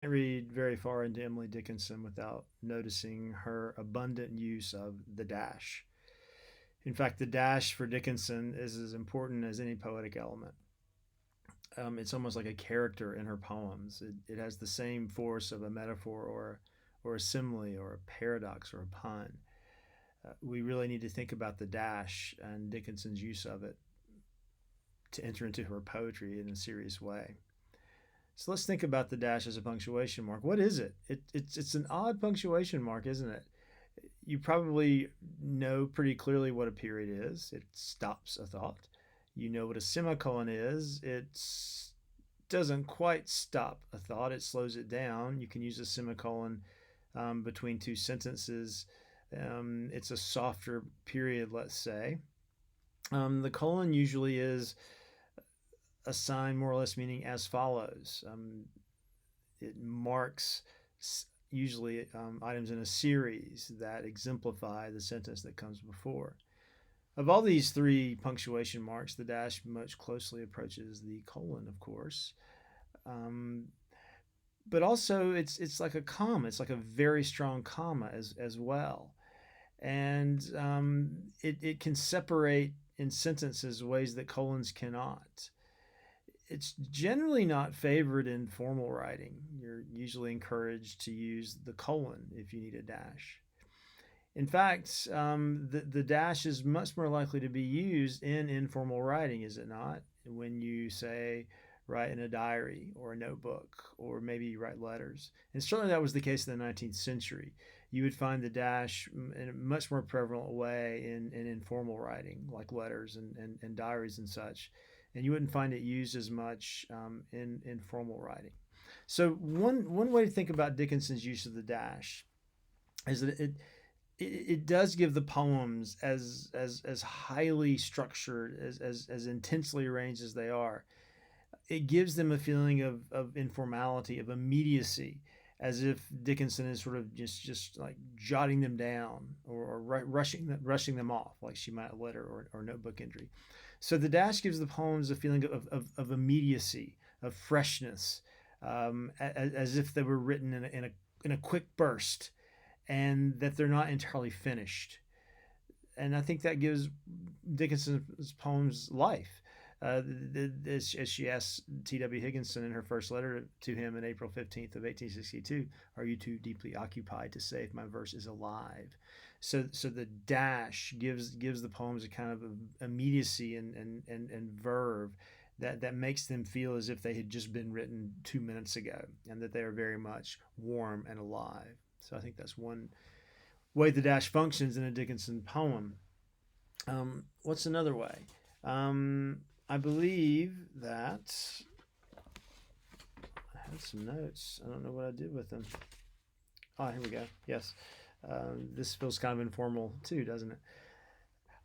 Read very far into Emily Dickinson without noticing her abundant use of the dash. In fact, the dash for Dickinson is as important as any poetic element. It's almost like a character in her poems. It has the same force of a metaphor or a simile or a paradox or a pun. We really need to think about the dash and Dickinson's use of it to enter into her poetry in a serious way. So let's think about the dash as a punctuation mark. What is it? It's an odd punctuation mark, isn't it? You probably know pretty clearly what a period is. It stops a thought. You know what a semicolon is. It doesn't quite stop a thought. It slows it down. You can use a semicolon between two sentences. It's a softer period, let's say. The colon usually is a sign more or less meaning as follows. It marks usually items in a series that exemplify the sentence that comes before. Of all these three punctuation marks, the dash most closely approaches the colon, of course. Um, but also, it's like a comma. It's like a very strong comma as well, and it can separate in sentences ways that colons cannot. It's generally not favored in formal writing. You're usually encouraged to use the colon if you need a dash. In fact, the dash is much more likely to be used in informal writing, is it not? When you say, write in a diary or a notebook, or maybe you write letters. And certainly that was the case in the 19th century. You would find the dash in a much more prevalent way in informal writing, like letters and diaries and such. And you wouldn't find it used as much in formal writing. So one way to think about Dickinson's use of the dash is that it does give the poems as highly structured as intensely arranged as they are. It gives them a feeling of informality, of immediacy, as if Dickinson is sort of just like jotting them down or rushing them off, like she might a letter or notebook entry. So the dash gives the poems a feeling of immediacy, of freshness, as if they were written in a quick burst, and that they're not entirely finished. And I think that gives Dickinson's poems life. As she asked T.W. Higginson in her first letter to him in April 15th, 1862, "Are you too deeply occupied to say if my verse is alive?" So the dash gives the poems a kind of immediacy and verve that makes them feel as if they had just been written 2 minutes ago, and that they are very much warm and alive. So I think that's one way the dash functions in a Dickinson poem. What's another way? I believe that I had some notes. I don't know what I did with them. Oh, here we go. Yes. This feels kind of informal too, doesn't it?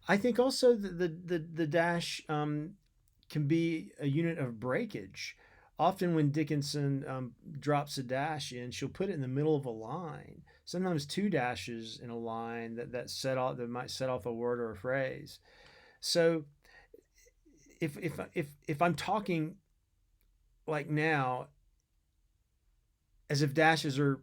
I think also the dash can be a unit of breakage. Often, when Dickinson drops a dash in, she'll put it in the middle of a line. Sometimes two dashes in a line that might set off a word or a phrase. So, if I'm talking like now, as if dashes are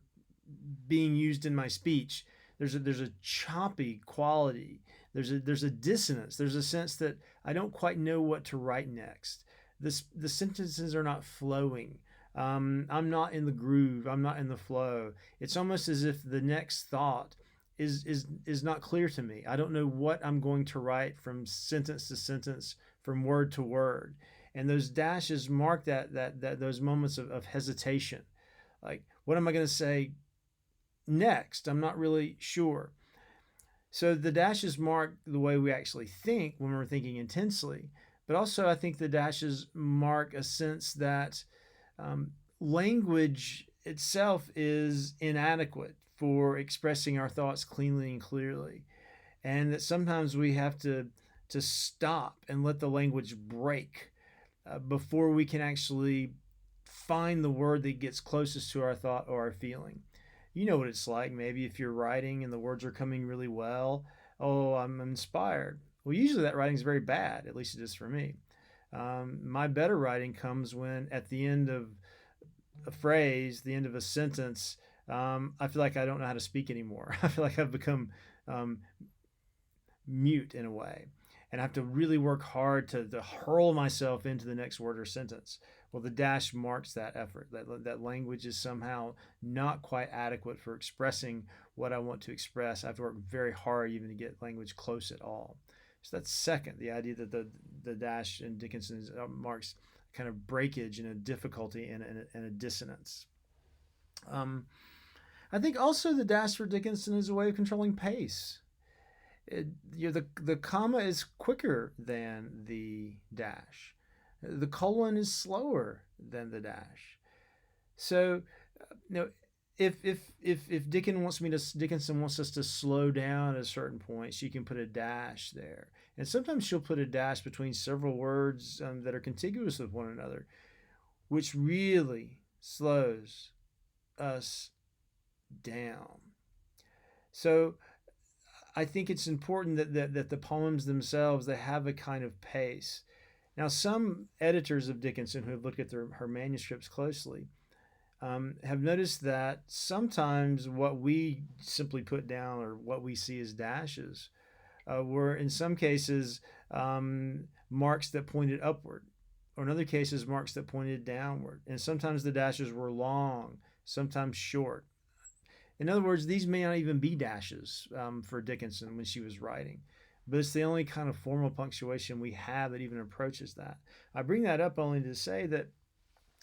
being used in my speech, there's a choppy quality. There's a dissonance. There's a sense that I don't quite know what to write next. The sentences are not flowing. I'm not in the groove. I'm not in the flow. It's almost as if the next thought is not clear to me. I don't know what I'm going to write from sentence to sentence, from word to word. And those dashes mark that those moments of hesitation. Like, what am I going to say next? I'm not really sure. So the dashes mark the way we actually think when we're thinking intensely. But also, I think the dashes mark a sense that language itself is inadequate for expressing our thoughts cleanly and clearly, and that sometimes we have to stop and let the language break before we can actually find the word that gets closest to our thought or our feeling. You know what it's like, maybe if you're writing and the words are coming really well. Oh, I'm inspired. Well, usually that writing is very bad, at least it is for me. My better writing comes when, at the end of a phrase, the end of a sentence, I feel like I don't know how to speak anymore. I feel like I've become um, mute in a way. And I have to really work hard to hurl myself into the next word or sentence. Well, the dash marks that effort. That language is somehow not quite adequate for expressing what I want to express. I have to work very hard even to get language close at all. So that's second, the idea that the dash in Dickinson marks kind of breakage and a difficulty and a dissonance. Um, I think also the dash for Dickinson is a way of controlling pace. The comma is quicker than the dash. The colon is slower than the dash. So, if Dickinson wants us to slow down at a certain point, she can put a dash there, and sometimes she'll put a dash between several words that are contiguous with one another, which really slows us down. So I think it's important that the poems themselves, they have a kind of pace. Now, some editors of Dickinson who have looked at her manuscripts closely have noticed that sometimes what we simply put down or what we see as dashes were in some cases marks that pointed upward, or in other cases marks that pointed downward. And sometimes the dashes were long, sometimes short. In other words, these may not even be dashes for Dickinson when she was writing, but it's the only kind of formal punctuation we have that even approaches that. I bring that up only to say that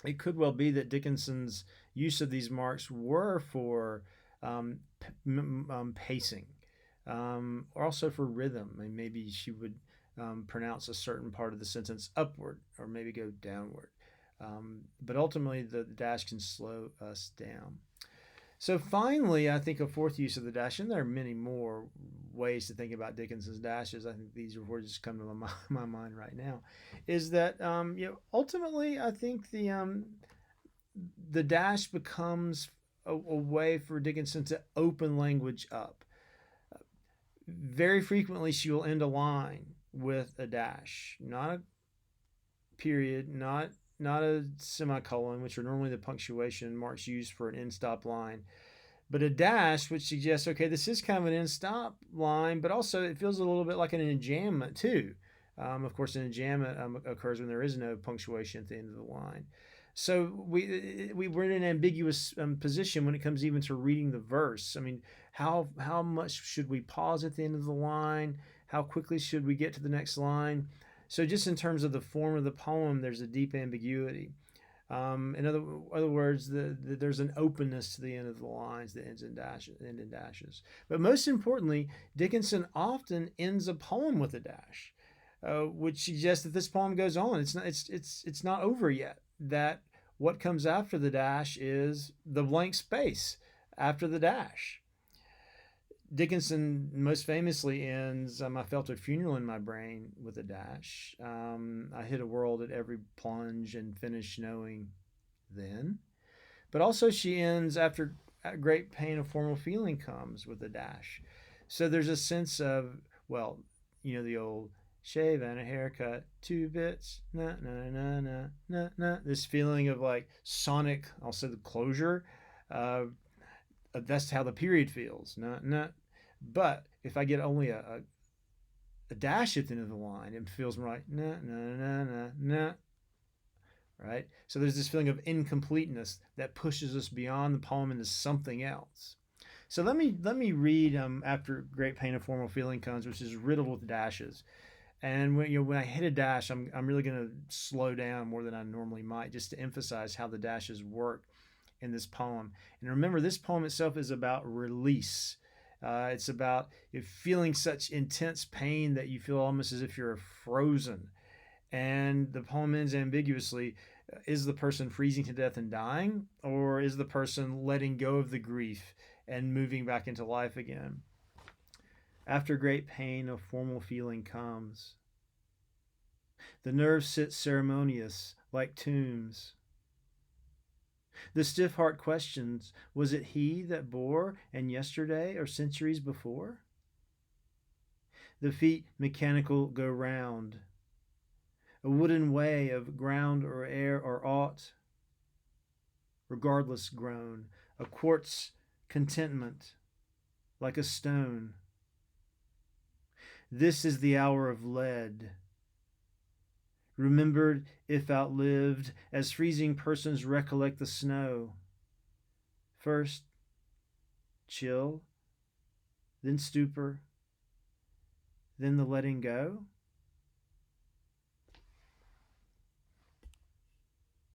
it could well be that Dickinson's use of these marks were for pacing, or also for rhythm. I mean, maybe she would pronounce a certain part of the sentence upward or maybe go downward. But ultimately, the dash can slow us down. So finally, I think a fourth use of the dash, and there are many more ways to think about Dickinson's dashes. I think these words just come to my mind right now. Is that ultimately I think the dash becomes a way for Dickinson to open language up. Very frequently, she will end a line with a dash, not a period, not a semicolon, which are normally the punctuation marks used for an end stop line, but a dash, which suggests, okay, this is kind of an end stop line, but also it feels a little bit like an enjambment too. Of course, an enjambment occurs when there is no punctuation at the end of the line. So we're in an ambiguous position when it comes even to reading the verse. I mean, how much should we pause at the end of the line? How quickly should we get to the next line? So just in terms of the form of the poem, there's a deep ambiguity. In other words, there's an openness to the end of the lines that ends in dashes. But most importantly, Dickinson often ends a poem with a dash, which suggests that this poem goes on. It's not over yet. That what comes after the dash is the blank space after the dash. Dickinson most famously ends, I felt a funeral in my brain with a dash. I hit a world at every plunge and finished knowing then. But also she ends after great pain of formal feeling comes with a dash. So there's a sense of, well, the old shave and a haircut, 2 bits, na na na na na na. This feeling of like sonic, I'll say the closure. That's how the period feels. Nah, nah. But if I get only a dash at the end of the line, it feels more like nah, nah, nah, nah, nah. Right? So there's this feeling of incompleteness that pushes us beyond the poem into something else. So let me read after great pain of formal feeling comes, which is riddled with dashes. And when I hit a dash, I'm really going to slow down more than I normally might, just to emphasize how the dashes work in this poem. And remember, this poem itself is about release. It's about feeling such intense pain that you feel almost as if you're frozen. And the poem ends ambiguously. Is the person freezing to death and dying? Or is the person letting go of the grief and moving back into life again? After great pain, a formal feeling comes. The nerves sit ceremonious, like tombs. The stiff heart questions, was it he that bore, and yesterday or centuries before? The feet mechanical go round, a wooden way of ground or air or aught. regardless grown, a quartz contentment like a stone. This is the hour of lead, remembered if outlived, as freezing persons recollect the snow. First chill, then stupor, then the letting go.